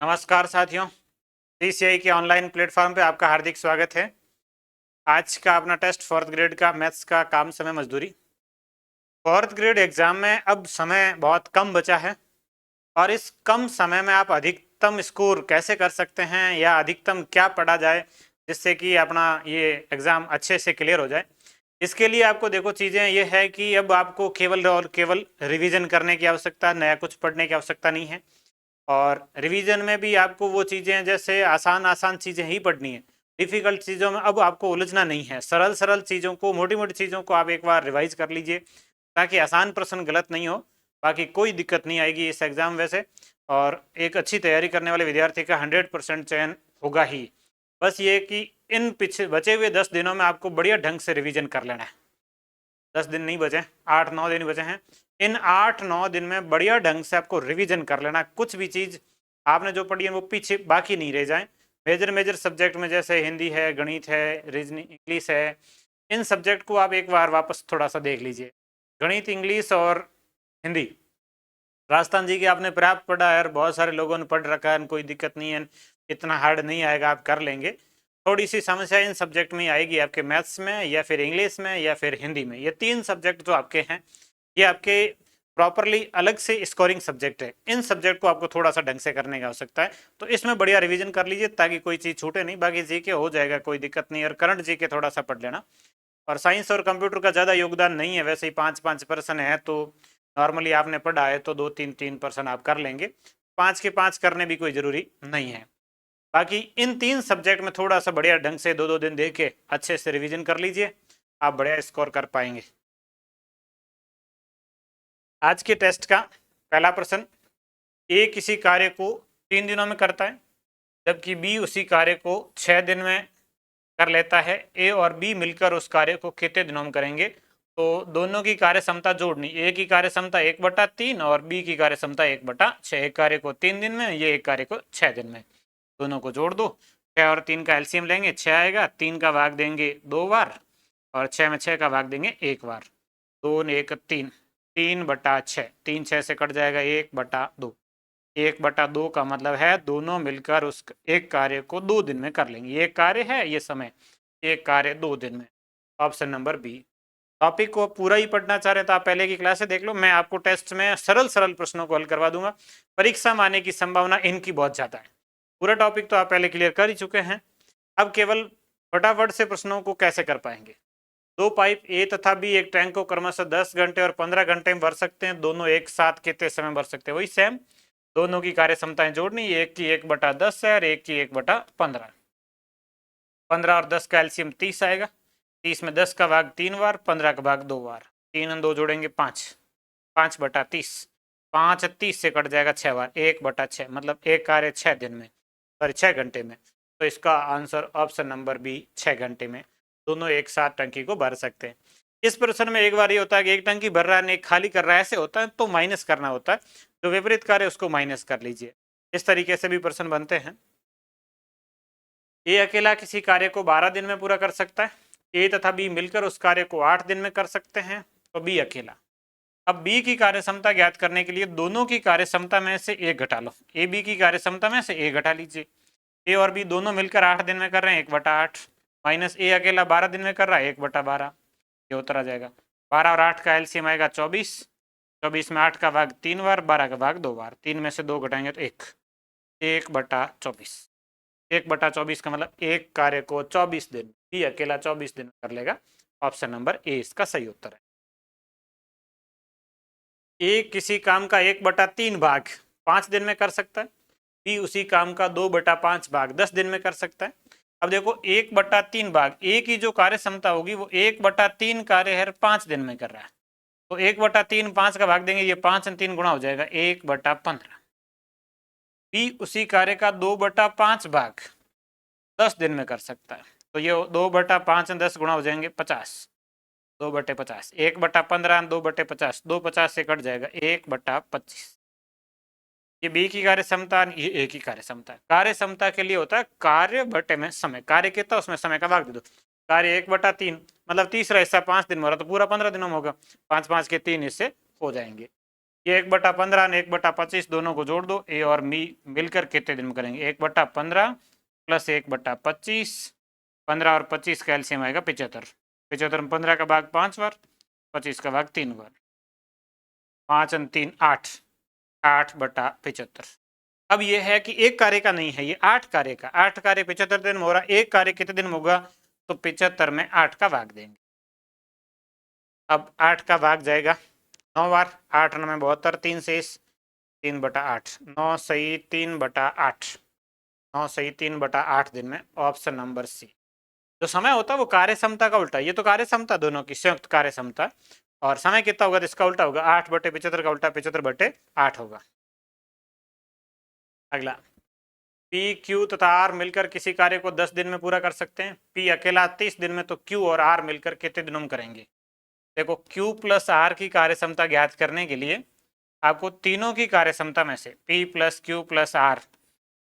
नमस्कार साथियों, सीसीआई के ऑनलाइन प्लेटफॉर्म पे आपका हार्दिक स्वागत है। आज का अपना टेस्ट फोर्थ ग्रेड का मैथ्स का काम समय मजदूरी। फोर्थ ग्रेड एग्जाम में अब समय बहुत कम बचा है और इस कम समय में आप अधिकतम स्कोर कैसे कर सकते हैं या अधिकतम क्या पढ़ा जाए जिससे कि अपना ये एग्ज़ाम अच्छे से क्लियर हो जाए। इसके लिए आपको देखो चीज़ें ये है कि अब आपको केवल और केवल रिवीजन करने की आवश्यकता, नया कुछ पढ़ने की आवश्यकता नहीं है। और रिवीजन में भी आपको वो चीज़ें जैसे आसान आसान चीज़ें ही पढ़नी है। डिफ़िकल्ट चीज़ों में अब आपको उलझना नहीं है। सरल सरल चीज़ों को, मोटी मोटी चीज़ों को आप एक बार रिवाइज कर लीजिए ताकि आसान प्रश्न गलत नहीं हो। बाकी कोई दिक्कत नहीं आएगी इस एग्ज़ाम वैसे, और एक अच्छी तैयारी करने वाले विद्यार्थी का 100% चयन होगा ही। बस ये कि इन पिछले बचे हुए 10 दिनों में आपको बढ़िया ढंग से रिवीजन कर लेना है। 10 दिन नहीं बचे, 8-9 दिन बचे हैं। इन 8-9 दिन में बढ़िया ढंग से आपको रिवीजन कर लेना। कुछ भी चीज़ आपने जो पढ़ी है वो पीछे बाकी नहीं रह जाए। मेजर मेजर सब्जेक्ट में जैसे हिंदी है, गणित है, रीजनिंग, इंग्लिश है, इन सब्जेक्ट को आप एक बार वापस थोड़ा सा देख लीजिए। गणित, इंग्लिश और हिंदी राजस्थान जी की आपने पर्याप्त पढ़ा है और बहुत सारे लोगों ने पढ़ रखा है, कोई दिक्कत नहीं है, इतना हार्ड नहीं आएगा, आप कर लेंगे। थोड़ी सी समस्या इन सब्जेक्ट में आएगी आपके मैथ्स में या फिर इंग्लिश में या फिर हिंदी में। ये 3 सब्जेक्ट जो आपके हैं ये आपके प्रॉपरली अलग से स्कोरिंग सब्जेक्ट है। इन सब्जेक्ट को आपको थोड़ा सा ढंग से करने की आवश्यकता है, तो इसमें बढ़िया रिवीजन कर लीजिए ताकि कोई चीज़ छूटे नहीं। बाकी जीके हो जाएगा, कोई दिक्कत नहीं। और करंट जीके थोड़ा सा पढ़ लेना। और साइंस और कंप्यूटर का ज़्यादा योगदान नहीं है, वैसे ही 5-5% है, तो नॉर्मली आपने पढ़ा है तो 2-3% आप कर लेंगे। 5 के 5 करने भी कोई ज़रूरी नहीं है। बाकी इन 3 सब्जेक्ट में थोड़ा सा बढ़िया ढंग से 2-2 दिन दे के अच्छे से रिवीजन कर लीजिए, आप बढ़िया स्कोर कर पाएंगे। आज के टेस्ट का पहला प्रश्न, ए किसी कार्य को 3 दिनों में करता है जबकि बी उसी कार्य को 6 दिन में कर लेता है। ए और बी मिलकर उस कार्य को कितने दिनों में करेंगे? तो दोनों की कार्य क्षमता जोड़नी। ए की कार्य क्षमता 1/3 और बी की कार्य क्षमता 1/6। एक कार्य को 3 दिन में, ये एक कार्य को 6 दिन में। दोनों को जोड़ दो। 6 और 3 का एलसीएम लेंगे, 6 आएगा। 3 का भाग देंगे 2 बार और 6 में 6 का भाग देंगे 1 बार। 2 1 3, 3/6, 3 6 से कट जाएगा 1/2। 1/2 का मतलब है दोनों मिलकर उस एक कार्य को 2 दिन में कर लेंगे। ये कार्य है, ये समय, एक कार्य 2 दिन में। Option number B. टॉपिक को पूरा ही पढ़ना चाह रहे तो आप पहले की क्लास से देख लो। मैं आपको टेस्ट में सरल सरल प्रश्नों को हल करवा दूंगा। परीक्षा में आने की संभावना इनकी बहुत ज़्यादा है। पूरा टॉपिक तो आप पहले क्लियर कर ही चुके हैं। अब केवल फटाफट से प्रश्नों को कैसे कर पाएंगे। 2 पाइप ए तथा बी एक टैंक को क्रमशः 10 घंटे और 15 घंटे में भर सकते हैं। दोनों एक साथ कितने समय भर सकते हैं? वही सेम, दोनों की कार्य क्षमताएं जोड़नी। एक की 1/10 है और एक की 1/15। 15 और 10 का एलसीएम 30 आएगा। 30 में 10 का भाग 3 बार, 15 का भाग 2 बार। 3 और 2 जोड़ेंगे 5, 5/30। 5 30 से कट जाएगा 6 बार, 1/6, मतलब एक कार्य 6 दिन में, सॉरी 6 घंटे में। तो इसका आंसर ऑप्शन नंबर बी, 6 घंटे में दोनों एक साथ टंकी को भर सकते हैं। इस प्रश्न में एक बार ये होता है कि एक टंकी भर रहा है, एक खाली कर रहा है, ऐसे होता है तो माइनस करना होता है। जो विपरीत कार्य उसको माइनस कर लीजिए। इस तरीके से भी प्रश्न बनते हैं। ए अकेला किसी कार्य को 12 दिन में पूरा कर सकता है। ए तथा बी मिलकर उस कार्य को 8 दिन में कर सकते हैं, तो बी अकेला। अब बी की कार्य क्षमता ज्ञात करने के लिए दोनों की कार्य क्षमता में से एक घटा लो। ए बी की कार्य क्षमता में से एक घटा लीजिए। ए और बी दोनों मिलकर 8 दिन में कर रहे हैं, 1/8 माइनस ए अकेला 12 दिन में कर रहा है, 1/12। ये उत्तर आ जाएगा। 12 और 8 का एलसीएम आएगा 24। 24 में 8 का भाग 3 बार, 12 का भाग 2 बार। 3 में से 2 घटाएंगे तो 1, 1/24। 1/24 का मतलब एक कार्य को 24 दिन, बी अकेला 24 दिन कर लेगा। ऑप्शन नंबर ए इसका सही उत्तर है। ए किसी काम का 1/3 भाग 5 दिन में कर सकता है। बी उसी काम का 2/5 भाग 10 दिन में कर सकता है। अब देखो 1/3 भाग, ए की जो कार्य क्षमता होगी वो 1/3 कार्य है 5 दिन में कर रहा है, तो 1/3 5 का भाग देंगे, ये 5 और 3 गुणा हो जाएगा 1/15। बी उसी कार्य का 2/5 भाग 10 दिन में कर सकता है, तो ये 2/5 और 10 गुणा हो जाएंगे 50। 2/50, 1/15, 2/50, 2/50 से कट जाएगा 1/25। ये बी की कार्य क्षमता, ये ए की कार्य क्षमता। कार्य क्षमता के लिए होता है कार्य बटे में समय। कार्य कितना, उसमें समय का भाग दे दो। कार्य 1/3 मतलब तीसरा हिस्सा 5 दिन में हो रहा तो पूरा 15 दिनों में होगा। 5 5 के 3 हिस्से हो जाएंगे। ये 1/15 और 1/25 दोनों को जोड़ दो, ए और बी मिलकर कितने दिन में करेंगे? 1/15 प्लस 1/25, 15 और 25 का एलसीएम आएगा 75। 75 में 15 का भाग 5 बार, 25 का भाग 3 बार, 5 और 3 8, 8/75। अब ये है कि एक कार्य का नहीं है, ये 8 कार्य का, 8 कार्य 75 दिन में हो रहा है, एक कार्य कितने दिन में होगा? तो 75 में 8 का भाग देंगे। अब 8 का भाग जाएगा 9 बार, 8 9 में 72, 3 शेष, 3/8, 9 सही 3/8, 9 सही 3/8 दिन में, ऑप्शन नंबर सी। जो समय होता है वो कार्य क्षमता का उल्टा, ये तो कार्य क्षमता दोनों की संयुक्त कार्य क्षमता, और समय कितना होगा तो इसका उल्टा होगा, 8/75 का उल्टा 75/8 होगा। अगला, पी क्यू तथा आर मिलकर किसी कार्य को 10 दिन में पूरा कर सकते हैं। पी अकेला 30 दिन में, तो क्यू और आर मिलकर कितने दिनों में करेंगे? देखो, क्यू प्लस आर की कार्य क्षमता ज्ञात करने के लिए आपको तीनों की कार्य क्षमता में से P plus Q plus R,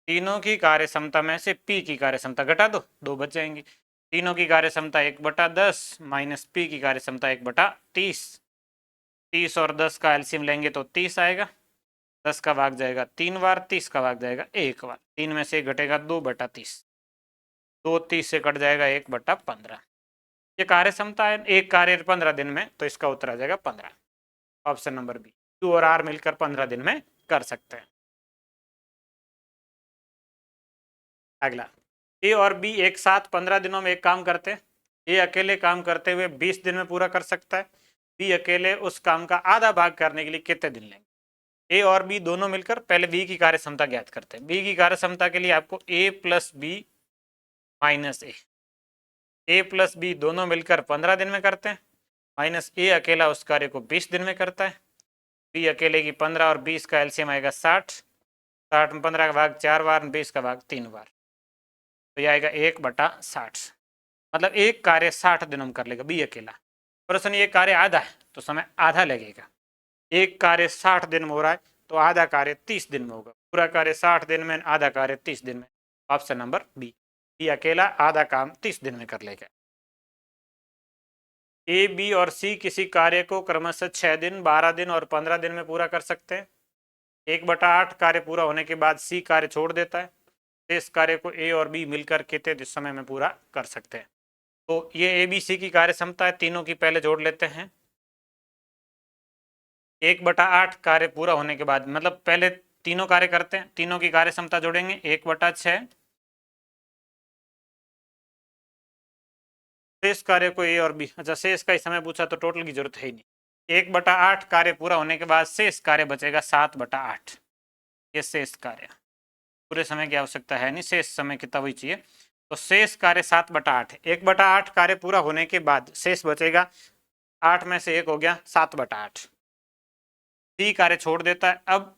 तीनों की कार्य क्षमता में से पी की कार्य क्षमता घटा दो, 2 बच जाएंगी। तीनों की कार्य क्षमता 1/10 माइनस पी की कार्य क्षमता 1/30, 30 और 10 का एलसीएम लेंगे तो 30 आएगा, 10 का भाग जाएगा 3 बार, 30 का भाग जाएगा 1 बार, 3 में से 1 घटेगा 2/30, 2 30 से कट जाएगा 1/15। ये कार्य क्षमता है, एक कार्य 15 दिन में, तो इसका उत्तर आ जाएगा 15, ऑप्शन नंबर बी। क्यू और आर मिलकर 15 दिन में कर सकते हैं। अगला, ए और बी एक साथ 15 दिनों में एक काम करते हैं। ए अकेले काम करते हुए 20 दिन में पूरा कर सकता है। बी अकेले उस काम का आधा भाग करने के लिए कितने दिन लेंगे? ए और बी दोनों मिलकर पहले बी की कार्य क्षमता ज्ञात करते हैं। बी की कार्य क्षमता के लिए आपको ए प्लस बी माइनस ए प्लस बी दोनों मिलकर 15 दिन में करते हैं, माइनस ए अकेला उस कार्य को 20 दिन में करता है। बी अकेले की 15 और 20 का एलसीएम आएगा 60, 60 में 15 का भाग 4 बार, 20 का भाग 3 बार, तो यह आएगा 1/60। मतलब एक कार्य 60 दिनों में कर लेगा बी अकेला। प्रश्न, ये कार्य आधा है तो समय आधा लगेगा। एक कार्य 60 दिन में हो रहा है तो आधा कार्य 30 दिन में होगा, पूरा कार्य 60 दिन में, आधा कार्य 30 दिन में, ऑप्शन नंबर बी। बी अकेला आधा काम 30 दिन में कर लेगा। ए बी और सी किसी कार्य को क्रमशः 6 दिन, 12 दिन और 15 दिन में पूरा कर सकते हैं। 1/8 कार्य पूरा होने के बाद सी कार्य छोड़ देता है, इस कार्य को ए और बी मिलकर कितने समय में पूरा कर सकते हैं? तो ये ए बी सी की कार्य क्षमता है, तीनों की पहले जोड़ लेते हैं। 1/8 कार्य पूरा होने के बाद, मतलब पहले तीनों कार्य करते हैं, तीनों की कार्य क्षमता जोड़ेंगे, 1/6, शेष कार्य को ए और बी, अच्छा शेष का ही समय पूछा तो टोटल की जरूरत है ही नहीं। 1/8 कार्य पूरा होने के बाद शेष कार्य बचेगा 7/8, ये शेष कार्य, पूरे समय की आवश्यकता है नहीं, शेष समय कितना वही चाहिए, तो शेष कार्य 7/8 है। 1/8 कार्य पूरा होने के बाद शेष बचेगा, 8 में से 1 हो गया 7/8, सी कार्य छोड़ देता है। अब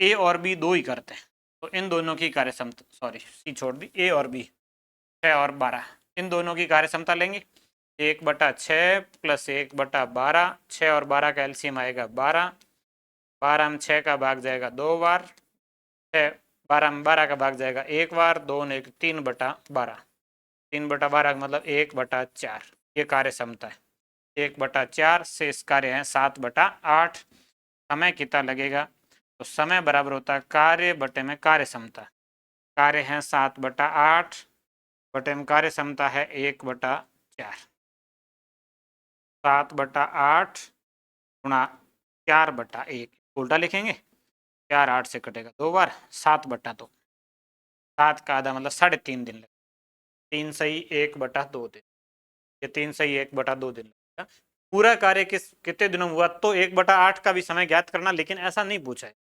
ए और बी दो ही करते हैं, तो इन दोनों की कार्य क्षमता, सॉरी सी छोड़ दी, ए और बी 6 और 12, इन दोनों की कार्य क्षमता लेंगे, 1/6 प्लस 1/12, 6 और 12 का एलसीएम आएगा 12, 12 में 6 का भाग जाएगा 2 बार, 6 12 में 12 का भाग जाएगा 1 बार, 2 ने 3/12, 3/12 मतलब 1/4, ये कार्य क्षमता है 1/4, शेष कार्य है 7/8। समय कितना लगेगा? तो समय बराबर होता है कार्य बटे में कार्य क्षमता, कार्य है 7/8 बटे में कार्य क्षमता है 1/4, 7/8 गुणा 4/1, उल्टा लिखेंगे, 4 8 से कटेगा 2 बार, 7/2, 7 का आधा मतलब 3.5 दिन लगेगा, 3 सही 1/2 दिन, ये 3 सही 1/2 दिन लगेगा। पूरा कार्य कितने दिनों में हुआ, तो 1/8 का भी समय ज्ञात करना, लेकिन ऐसा नहीं पूछा है।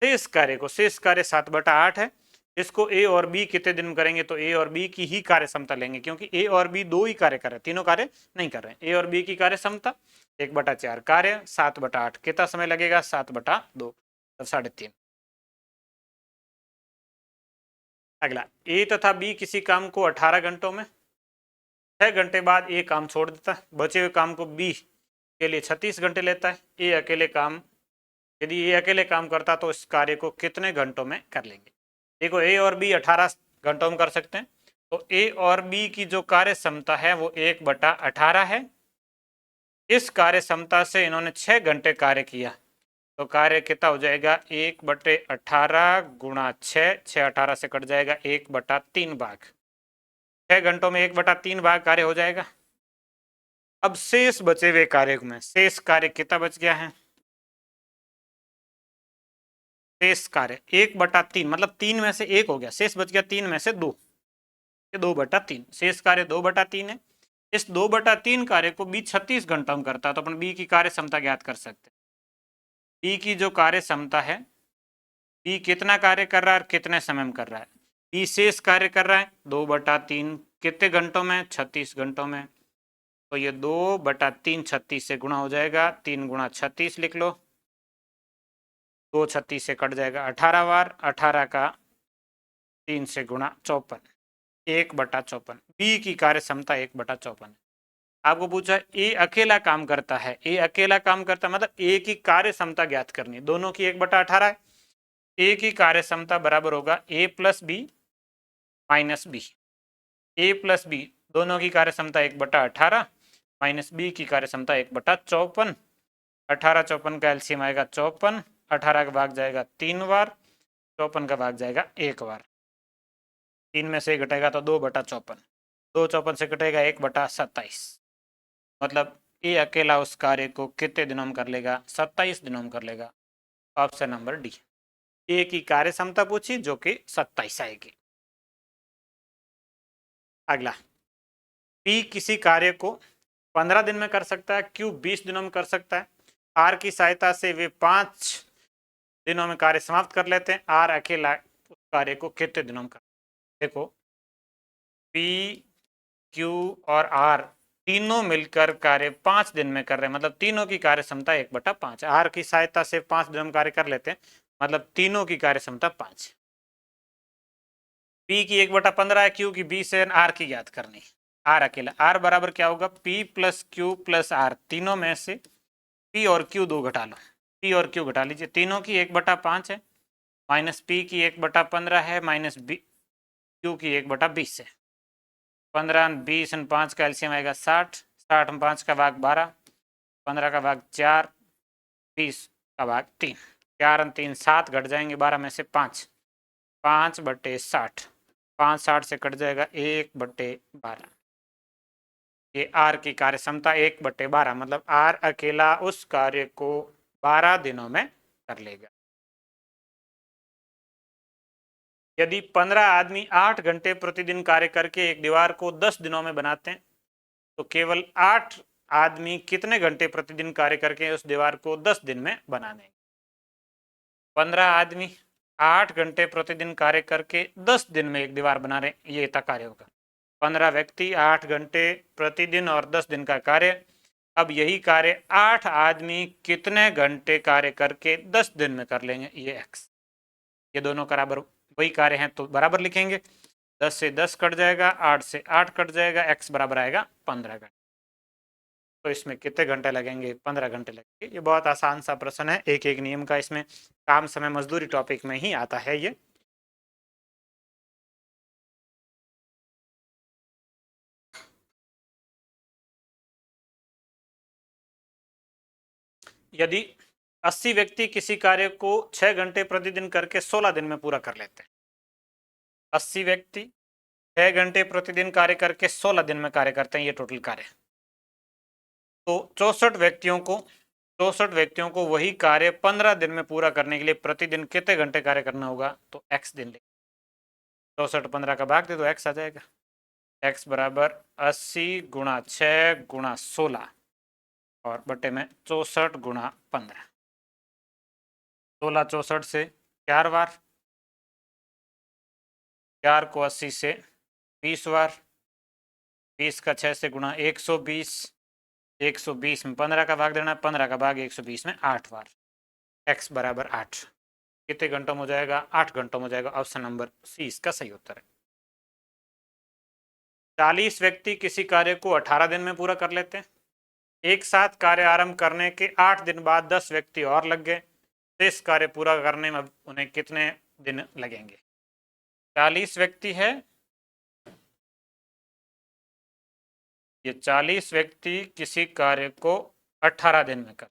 शेष कार्य को, शेष कार्य 7/8 है, इसको ए और बी कितने दिन में करेंगे, तो ए और बी की ही कार्य क्षमता लेंगे, क्योंकि ए और बी दो ही कार्य कर रहे हैं, तीनों कार्य नहीं कर रहे हैं। ए और बी की कार्य क्षमता 1/4, कार्य 7/8, कितना समय लगेगा 7/2, तो 3.5। अगला, ए तथा बी किसी काम को 18 घंटों में 6 घंटे बाद ए काम छोड़ देता है, बचे हुए काम को बी के लिए 36 घंटे लेता है। ए अकेले काम, यदि ये अकेले काम करता तो इस कार्य को कितने घंटों में कर लेंगे? देखो, ए और बी 18 घंटों में कर सकते हैं, तो ए और बी की जो कार्य क्षमता है वो 1/18 है। इस कार्य क्षमता से इन्होंने 6 घंटे कार्य किया, तो कार्य कितना हो जाएगा 1/18 गुणा 6, 6/18 से कट जाएगा 1/3 भाग। 6 घंटों में 1/3 भाग कार्य हो जाएगा। अब शेष बचे हुए कार्य में शेष कार्य कितना बच गया है? शेष कार्य 1/3 मतलब 3 में से 1 हो गया, शेष बच गया 3 में से 2, 2/3। शेष कार्य 2/3 है। इस 2/3 कार्य को बी 36 घंटा में करता है, तो अपन बी की कार्य क्षमता ज्ञात कर सकते हैं। बी की जो कार्य क्षमता है, बी कितना कार्य कर रहा है और कितने समय में कर रहा है। बी शेष कार्य कर रहा है 2/3, कितने घंटों में? 36 घंटों में। तो ये 2/3 36 से गुणा हो जाएगा, 3 गुणा 36 लिख लो, 2 36 से कट जाएगा 18 बार, 18 का 3 से गुणा 54, 1/54। बी की कार्य क्षमता 1/54 है। आपको पूछा ए अकेला काम करता है, ए अकेला काम करता है मतलब ए की कार्य क्षमता ज्ञात करनी है। दोनों की 1/18 है। ए की कार्य क्षमता बराबर होगा ए प्लस बी माइनस बी। ए प्लस बी दोनों की कार्य क्षमता 1/18 माइनस बी की कार्य क्षमता 1/54। 18 54 का एलसीएम आएगा 54, 18 का भाग जाएगा 3 बार, 54 का भाग जाएगा 1 बार। 3 में से घटेगा तो 2/54, 2 54 से घटेगा 1/27। मतलब ये अकेला उस कार्य को कितने दिनों में कर लेगा? 27 दिनों में कर लेगा। Option number D. ए की कार्य क्षमता पूछी जो कि 27 आएगी। अगला, पी किसी कार्य को 15 दिन में कर सकता है, क्यू 20 दिनों में कर सकता है। आर की सहायता से वे 5 दिनों में कार्य समाप्त कर लेते हैं। आर अकेला उस कार्य को कितने दिनों में कर? देखो, पी क्यू और आर तीनों मिलकर कार्य 5 दिन में कर रहे हैं, मतलब तीनों की कार्य क्षमता 1/5। आर की सहायता से 5 दिन में कार्य कर लेते हैं, मतलब तीनों की कार्य क्षमता 5। पी की 1/15 है, क्यू की 20 है, आर की ज्ञात करनी। आर अकेला, आर बराबर क्या होगा? P plus Q plus R, तीनों में से पी और क्यू 2 घटा लो, पी और क्यू घटा लीजिए। तीनों की 1/5 है, माइनस पी की 1/15 है, माइनस बी क्यू की 1/20 है। 15 20 और 5 का एलसीएम आएगा 60, 60 में 5 का भाग 12, 15 का भाग 4, 20 का भाग 3, 4 और 3 7 घट जाएंगे, 12 में से 5, 5/60, 5 60 से कट जाएगा 1/12। ये आर की कार्य क्षमता 1/12, मतलब आर अकेला उस कार्य को 12 दिनों में कर लेगा। यदि 15 आदमी 8 घंटे प्रतिदिन कार्य करके एक दीवार को 10 दिनों में बनाते हैं, तो केवल 8 आदमी कितने घंटे प्रतिदिन कार्य करके उस दीवार को 10 दिन में बना देंगे? 15 आदमी 8 घंटे प्रतिदिन कार्य करके 10 दिन में एक दीवार बना रहे, ये इतना कार्य होगा। 15 व्यक्ति 8 घंटे प्रतिदिन और 10 दिन का कार्य। अब यही कार्य 8 आदमी कितने घंटे कार्य करके 10 दिन में कर लेंगे? ये एक्स। ये दोनों बराबर वही कार्य हैं तो बराबर लिखेंगे। 10 से 10 कट जाएगा, 8 से 8 कट जाएगा, एक्स बराबर आएगा 15 घंटे। तो इसमें कितने घंटे लगेंगे? 15 घंटे लगेंगे। ये बहुत आसान सा प्रश्न है, एक एक नियम का इसमें काम समय मजदूरी टॉपिक में ही आता है ये। यदि 80 व्यक्ति किसी कार्य को 6 घंटे प्रतिदिन करके 16 दिन में पूरा कर लेते हैं। 80 व्यक्ति 6 घंटे प्रतिदिन कार्य करके 16 दिन में कार्य करते हैं, ये टोटल कार्य। तो 64 व्यक्तियों को वही कार्य 15 दिन में पूरा करने के लिए प्रतिदिन कितने घंटे कार्य करना होगा? तो एक्स दिन लिख, 64 15 का भाग दे दो, एक्स आ जाएगा। एक्स बराबर 80 गुणा 6 गुणा 16 और बटे में 64 गुणा 15। 16 64 से 4 बार, 4 को 80 से 20 बार, 20 का 6 से गुणा 120, 120 में 15 का भाग देना, 15 का भाग 120 में 8 बार। एक्स बराबर 8 कितने घंटों में हो जाएगा? 8 घंटों में हो जाएगा। ऑप्शन नंबर सी इसका सही उत्तर है। 40 व्यक्ति किसी कार्य को 18 दिन में पूरा कर लेते हैं। एक साथ कार्य आरंभ करने के 8 दिन बाद 10 व्यक्ति और लग गए, शेष कार्य पूरा करने में उन्हें कितने दिन लगेंगे? 40 व्यक्ति है, ये 40 व्यक्ति किसी कार्य को 18 दिन में कर,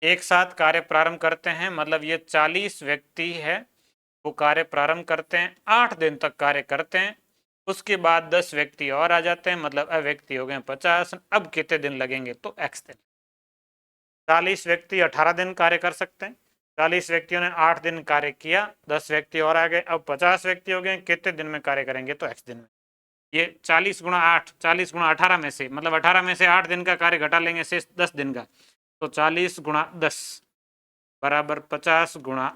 एक साथ कार्य प्रारंभ करते हैं, मतलब ये 40 व्यक्ति है वो कार्य प्रारंभ करते हैं, 8 दिन तक कार्य करते हैं, उसके बाद 10 व्यक्ति और आ जाते हैं, मतलब अब व्यक्ति हो गए 50। अब कितने दिन लगेंगे, तो x दिन। 40 व्यक्ति 18 दिन कार्य कर सकते हैं, 40 व्यक्तियों ने 8 दिन कार्य किया, 10 व्यक्ति और आ गए, अब 50 व्यक्ति हो गए, कितने दिन में कार्य करेंगे, तो x दिन में। ये 40 गुणा 8, 40 गुणा 18 में से, मतलब 18 में से 8 दिन का कार्य घटा लेंगे से 10 दिन का, तो 40 गुणा 10 बराबर 50 गुणा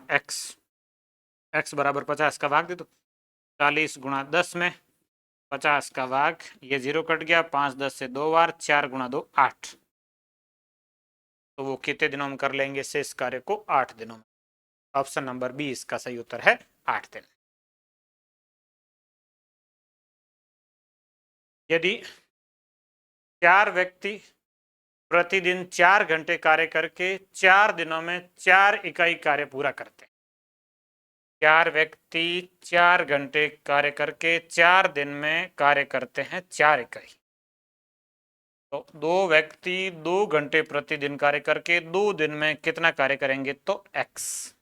x बराबर 50 का भाग दे दो। 40 गुणा 10 में 50 का भाग, ये 0 कट गया, 5 10 से 2 बार, 4 गुणा 2 8, तो वो कितने दिनों में कर लेंगे शेष कार्य को, 8 दिनों में। ऑप्शन नंबर बी इसका सही उत्तर है, 8 दिन। यदि 4 व्यक्ति प्रतिदिन 4 घंटे कार्य करके 4 दिनों में 4 इकाई कार्य पूरा करते हैं, 4 व्यक्ति 4 घंटे कार्य करके 4 दिन में कार्य करते हैं 4 इकाई, तो 2 व्यक्ति 2 घंटे प्रतिदिन कार्य करके 2 दिन में कितना कार्य करेंगे, तो x।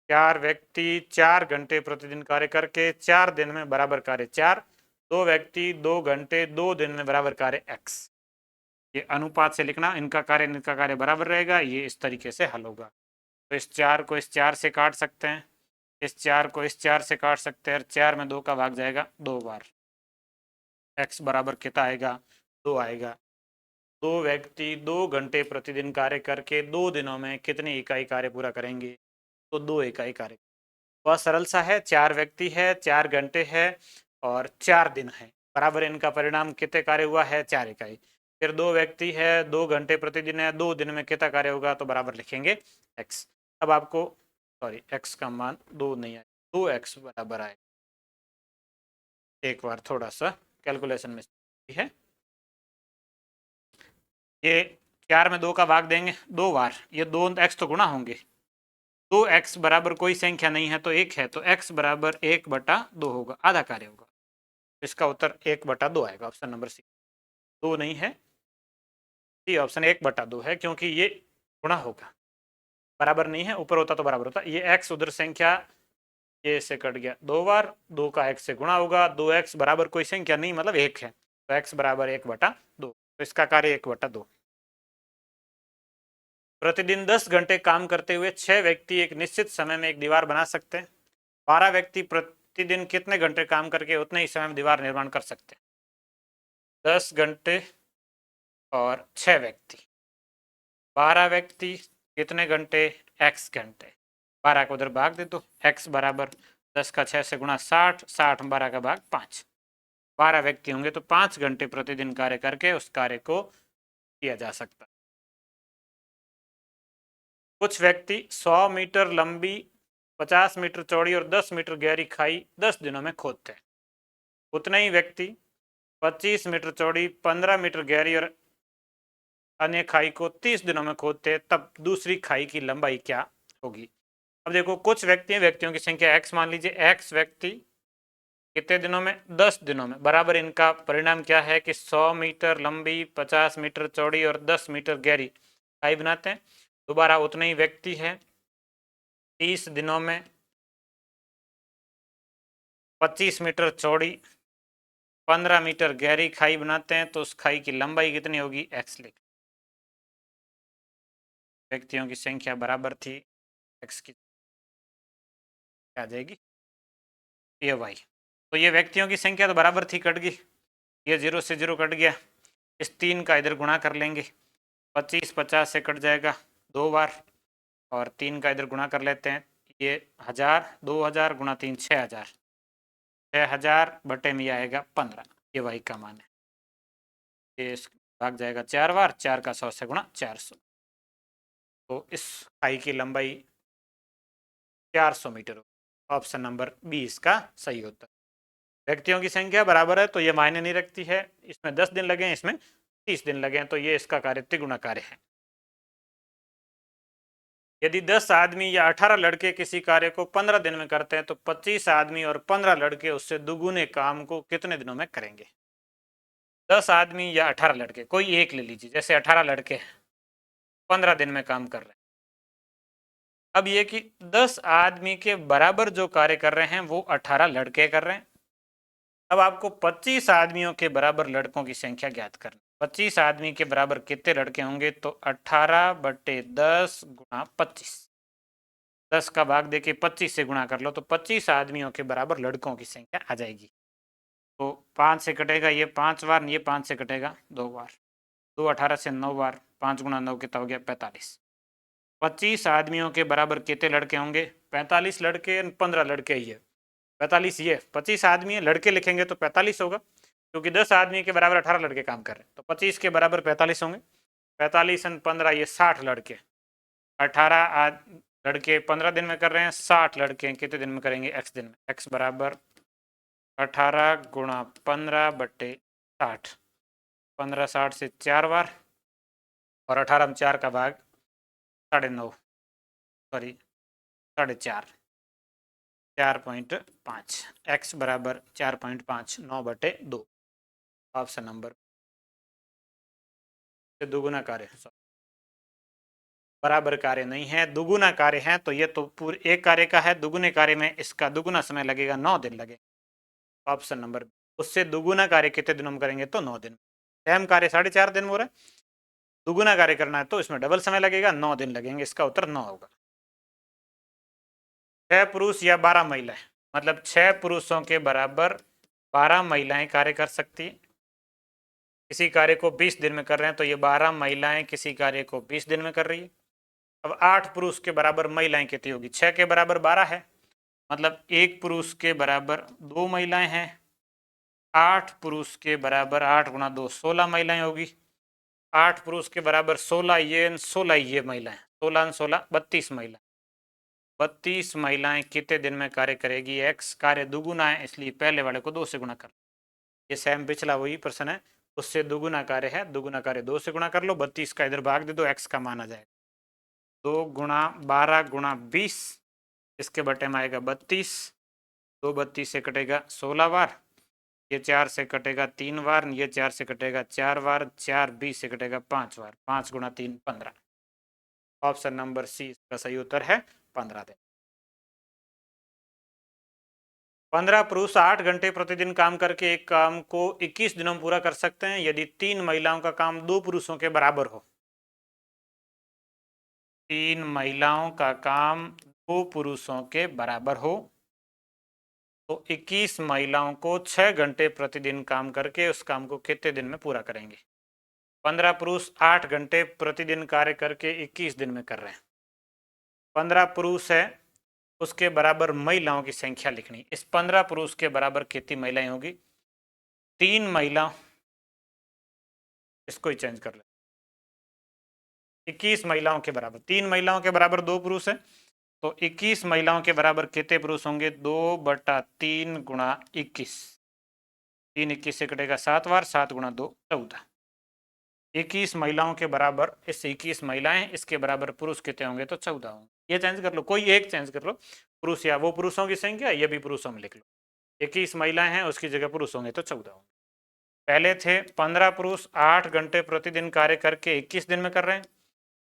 4 व्यक्ति 4 घंटे प्रतिदिन कार्य करके 4 दिन में बराबर कार्य 4, 2 व्यक्ति 2 घंटे 2 दिन में बराबर कार्य x। ये अनुपात से लिखना, इनका कार्य बराबर रहेगा, ये इस तरीके से हल होगा। तो इस 4 को इस 4 से काट सकते हैं, इस 4 को इस 4 से काट सकते हैं, 4 में 2 का भाग जाएगा 2 बार, x बराबर कितना आएगा, 2 आएगा। 2 व्यक्ति 2 घंटे प्रतिदिन कार्य करके 2 दिनों में कितनी इकाई कार्य पूरा करेंगे, तो 2 इकाई कार्य। बहुत सरल सा है, 4 व्यक्ति है, 4 घंटे है और 4 दिन है, बराबर इनका परिणाम कितने कार्य हुआ है, 4 इकाई। फिर 2 व्यक्ति है, 2 घंटे प्रतिदिन है, 2 दिन में कितना कार्य होगा, तो बराबर लिखेंगे x। अब आपको सॉरी x का मान 2 नहीं आए, 2x बराबर आए। एक बार थोड़ा सा कैलकुलेशन में है, ये 4 में 2 का भाग देंगे 2 बार, ये 2x तो गुणा होंगे, 2x बराबर कोई संख्या नहीं है तो 1 है, तो x बराबर 1/2 होगा, आधा कार्य होगा। इसका उत्तर 1/2 आएगा, ऑप्शन नंबर सी। 2 नहीं है, सी ऑप्शन 1/2 है, क्योंकि ये गुणा होगा, बराबर नहीं है, ऊपर होता तो बराबर होता। ये x उधर संख्या ये से कट गया 2 बार, 2 का x से गुणा होगा, 2x बराबर कोई संख्या नहीं मतलब 1 है, तो x बराबर 1/2, तो इसका कार्य 1/2। प्रतिदिन 10 घंटे काम करते हुए 6 व्यक्ति एक निश्चित समय में एक दीवार बना सकते हैं, 12 व्यक्ति प्रतिदिन कितने घंटे काम करके उतने ही समय में दीवार निर्माण कर सकते हैं। 10 घंटे और 6 व्यक्ति, 12 व्यक्ति कितने घंटे, x घंटे, 12 को उधर भाग दे दो, x बराबर 10 का 6 से गुणा 60, 60 में 12 का भाग 5, 12 व्यक्ति होंगे तो 5 घंटे प्रतिदिन कार्य करके उस कार्य को किया जा सकता है। कुछ व्यक्ति 100 मीटर लंबी, 50 मीटर चौड़ी और 10 मीटर गहरी खाई 10 दिनों में खोदते हैं, उतने ही व्यक्ति 25 मीटर चौड़ी, 15 मीटर गहरी और अन्य खाई को 30 दिनों में खोदते हैं, तब दूसरी खाई की लंबाई क्या होगी। अब देखो कुछ व्यक्तियों की संख्या x मान लीजिए, x व्यक्ति कितने दिनों में, 10 दिनों में, बराबर इनका परिणाम क्या है कि 100 मीटर लंबी, 50 मीटर चौड़ी और 10 मीटर गहरी खाई बनाते हैं। दोबारा उतने ही व्यक्ति है 30 दिनों में 25 मीटर चौड़ी, 15 मीटर गहरी खाई बनाते हैं, तो उस खाई की लंबाई कितनी होगी, x लिख। व्यक्तियों की संख्या बराबर थी, x की आ जाएगी ये y, तो ये व्यक्तियों की संख्या तो बराबर थी, कट गई, ये 0 से 0 कट गया, इस 3 का इधर गुणा कर लेंगे, 25 50 से कट जाएगा 2 बार, और 3 का इधर गुणा कर लेते हैं, ये 1000, 2000 गुणा 3 6000, 6000 बटे में आएगा 15, ये y का मान है। ये भाग जाएगा 4 बार, 4 का 100 से गुणा 400, तो इस खाई की लंबाई 400 मीटर। ऑप्शन नंबर बी इसका सही उत्तर। व्यक्तियों की संख्या बराबर है तो ये मायने नहीं रखती है, इसमें 10 दिन लगे, इसमें 30 दिन लगे, तो ये इसका कार्य त्रिगुणा कार्य है। यदि 10 आदमी या 18 लड़के किसी कार्य को 15 दिन में करते हैं, तो 25 आदमी और 15 लड़के उससे दुगुने काम को कितने दिनों में करेंगे। 10 आदमी या 18 लड़के, कोई एक ले लीजिए, जैसे 18 लड़के हैं, 15 दिन में काम कर रहे हैं। अब ये कि 10 आदमी के बराबर जो कार्य कर रहे हैं वो 18 लड़के कर रहे हैं। अब आपको 25 आदमियों के बराबर लड़कों की संख्या ज्ञात करनी। 25 आदमी के बराबर कितने लड़के होंगे? तो 18/10 गुणा 25, 10 का भाग देके 25 से गुणा कर लो तो 25 आदमियों के बराबर लड़कों की संख्या आ जाएगी। तो 5 से कटेगा ये 5 बार, ये 5 से कटेगा 2 बार, 2 18 से 9 बार, 5 गुणा 9 कितना हो गया? 45। 25 आदमियों के बराबर कितने लड़के होंगे? 45 लड़के, 15 लड़के ही है। 45 ये 25 आदमी है, लड़के लिखेंगे तो 45 होगा, क्योंकि 10 आदमी के बराबर 18 लड़के काम कर रहे हैं, तो 25 के बराबर 45 होंगे। 45 और 15 ये 60 लड़के। 18 लड़के 15 दिन में कर रहे हैं, 60 लड़के कितने दिन में करेंगे? x दिन में। x बराबर 18 गुणा 15/60, 15 60 से 4 बार, और 18 में 4 का भाग 9.5, सॉरी 4.5, 4.5। x बराबर 4.5, 9/2, ऑप्शन नंबर। दुगुना कार्य, बराबर कार्य नहीं है, दुगुना कार्य है। तो ये तो पूरे एक कार्य का है, दुगुने कार्य में इसका दुगुना समय लगेगा, 9 दिन लगेगा, ऑप्शन नंबर। उससे दुगुना कार्य कितने दिनों में करेंगे? तो 9 दिन। सेम कार्य 4.5 दिन में हो रहा है, दुगुना कार्य करना है तो इसमें डबल समय लगेगा, 9 दिन लगेंगे। इसका उत्तर 9 होगा। 6 पुरुष या 12 महिलाएं, मतलब 6 पुरुषों के बराबर 12 महिलाएं कार्य कर सकती है। किसी कार्य को 20 दिन में कर रहे हैं तो ये 12 महिलाएं किसी कार्य को 20 दिन में कर रही है। अब 8 पुरुष के बराबर महिलाएं कितनी होगी? 6 के बराबर 12 है, मतलब 1 पुरुष के बराबर 2 महिलाएं हैं। 8 पुरुष के बराबर 8 गुणा 2 16 महिलाएं होगी। 8 पुरुष के बराबर 16 ये 16 ये महिलाएं, 16 16 32 महिलाएं। 32 महिलाएं कितने दिन में कार्य करेगी? x कार्य दुगुना है इसलिए पहले वाले को 2 से गुणा कर, ये सेम पिछला वही प्रश्न है, उससे दुगुना कार्य है, दुगुना कार्य 2 से गुणा कर लो, 32 का इधर भाग दे दो, x का मान आ जाएगा 2 गुणा 12 गुणा 20, इसके बटे में आएगा 32, 2 32 से कटेगा 16 बार, ये 4 से कटेगा 3 बार, ये 4 से कटेगा 4 बार, 4 20 से कटेगा 5 बार, 5 गुणा 3 15, ऑप्शन नंबर सी इसका सही उत्तर है 15 दिन। 15 पुरुष 8 घंटे प्रतिदिन काम करके एक काम को 21 दिनों में पूरा कर सकते हैं यदि 3 महिलाओं का काम 2 पुरुषों के बराबर हो। 3 महिलाओं का काम 2 पुरुषों के बराबर हो तो 21 महिलाओं को 6 घंटे प्रतिदिन काम करके उस काम को कितने दिन में पूरा करेंगे? 15 पुरुष 8 घंटे प्रतिदिन कार्य करके 21 दिन में कर रहे हैं। 15 पुरुष है, उसके बराबर महिलाओं की संख्या लिखनी। इस 15 पुरुष के बराबर कितनी महिलाएं होगी? 3 महिला, इसको ही चेंज कर ले, 21 महिलाओं के बराबर, 3 महिलाओं के बराबर 2 पुरुष है तो 21 महिलाओं के बराबर कितने पुरुष होंगे? 2/3 गुणा 21, 3 21 से कटेगा 7 बार, 7 गुणा 2 14। 21 महिलाओं के बराबर, इससे 21 महिलाएं, इसके बराबर पुरुष कितने होंगे? तो 14 होंगे। ये चेंज कर लो, कोई एक चेंज कर लो, पुरुष या वो पुरुषों की संख्या, ये भी पुरुषों में लिख लो। 21 महिलाएं हैं, उसकी जगह पुरुष होंगे तो 14 होंगे। पहले थे 15 पुरुष 8 घंटे प्रतिदिन कार्य करके 21 दिन में कर रहे हैं,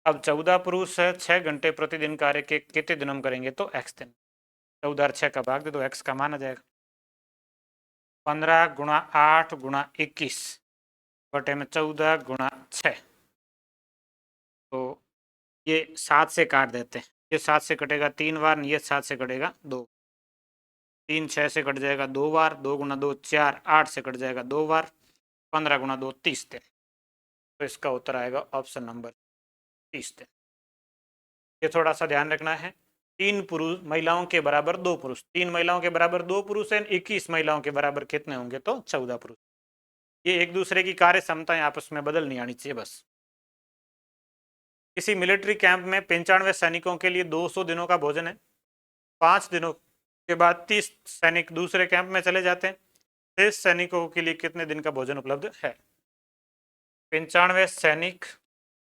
अब 14 पुरुष है 6 घंटे प्रतिदिन कार्य के कितने दिन में करेंगे? तो x दिन। 14 और 6 का भाग दे दो, x का मान आ जाएगा 15 गुणा 8 गुणा 21 बटे में 14 गुणा 6, तो ये 7 से काट देते हैं, ये 7 से कटेगा 3 बार, ये 7 से कटेगा 2, 3 6 से कट जाएगा 2 बार, 2 गुणा 2 4, 8 से कट जाएगा 2 बार, 15 गुणा 2 30 दिन। तो इसका उत्तर आएगा ऑप्शन नंबर 30 दिन। ये थोड़ा सा ध्यान रखना है, 3 पुरुष महिलाओं के बराबर 2 पुरुष, 3 महिलाओं के बराबर 2 पुरुष है, 21 महिलाओं के बराबर कितने होंगे? तो 14 पुरुष। ये एक दूसरे की कार्य क्षमताएं आपस में बदल नहीं आनी चाहिए बस। किसी मिलिट्री कैंप में 95 सैनिकों के लिए 200 दिनों का भोजन है। 5 दिनों के बाद 30 सैनिक दूसरे कैंप में चले जाते हैं, शेष सैनिकों के लिए कितने दिन का भोजन उपलब्ध है? 95 सैनिक,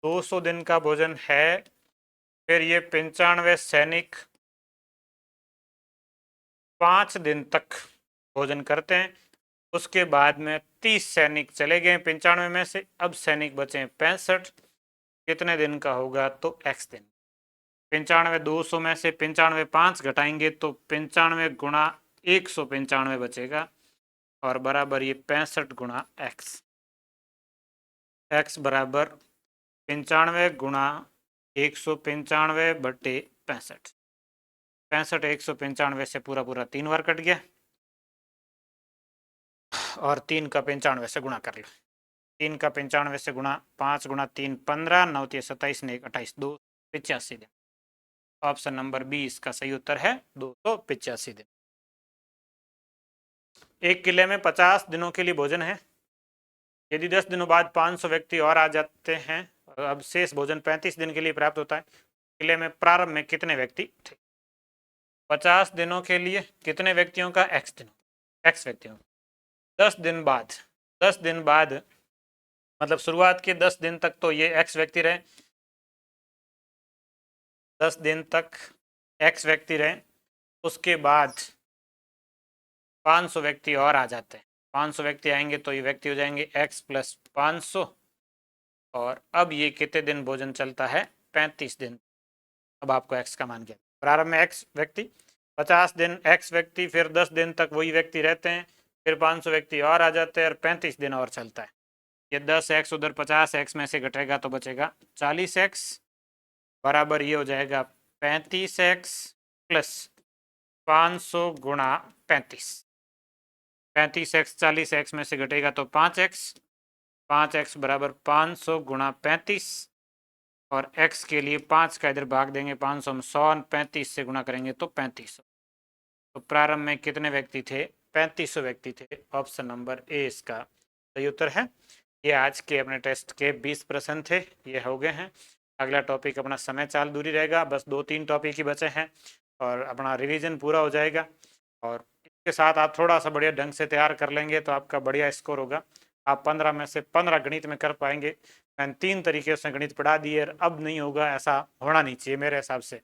200 दिन का भोजन है, फिर ये 95 सैनिक 5 दिन तक भोजन करते हैं, उसके बाद में 30 सैनिक चले गए 95 में से, अब सैनिक बचे 65, कितने दिन का होगा, तो x दिन। 95 200 में से 95 5 घटाएंगे तो 95 गुणा 195 बचेगा और बराबर ये 65 गुणा x। x बराबर 95 गुणा 195 बटे 65। 65 195 से पूरा पूरा 3 बार कट गया और 3 का 95 से गुणा कर लो। 3 का 95 से गुणा, 5 गुणा 3 15, 9 3 27 ने 28, 285 दिन। ऑप्शन नंबर बी इसका सही उत्तर है 285 दिन। एक किले में 50 दिनों के लिए भोजन है। यदि 10 दिनों बाद 500 व्यक्ति और आ जाते हैं और अब शेष भोजन 35 दिन के लिए प्राप्त होता है, किले में प्रारंभ में कितने व्यक्ति थे? 50 दिनों के लिए कितने व्यक्तियों का, x व्यक्तियों। 10 दिन बाद मतलब शुरुआत के 10 दिन तक तो ये x व्यक्ति रहे, 10 दिन तक x व्यक्ति रहे, उसके बाद 500 व्यक्ति और आ जाते हैं। 500 व्यक्ति आएंगे तो ये व्यक्ति हो जाएंगे x प्लस 500 और अब ये कितने दिन भोजन चलता है, 35 दिन। अब आपको x का मान क्या, प्रारंभ में x व्यक्ति, 50 दिन x व्यक्ति, फिर 10 दिन तक वही व्यक्ति रहते हैं, फिर 500 व्यक्ति और आ जाते हैं और 35 दिन और चलता है। ये 10x उधर 50x में से घटेगा तो बचेगा 40x बराबर ये हो जाएगा 35x प्लस 500 गुणा 35। 35x 40x में से घटेगा तो 5x बराबर 500 गुणा 35 और x के लिए 5 का इधर भाग देंगे 500 में 100, 35 से गुणा करेंगे तो 3500। तो प्रारंभ में कितने व्यक्ति थे, 3500 व्यक्ति थे। ऑप्शन नंबर ए इसका सही उत्तर है। ये आज के अपने टेस्ट के 20 प्रश्न थे, ये हो गए हैं। अगला टॉपिक अपना समय चाल दूरी रहेगा, बस 2-3 टॉपिक ही बचे हैं और अपना रिवीजन पूरा हो जाएगा और इसके साथ आप थोड़ा सा बढ़िया ढंग से तैयार कर लेंगे तो आपका बढ़िया स्कोर होगा। आप 15 में से 15 गणित में कर पाएंगे। मैंने 3 तरीके से गणित पढ़ा दिए, अब नहीं होगा, ऐसा होना नहीं चाहिए मेरे हिसाब से।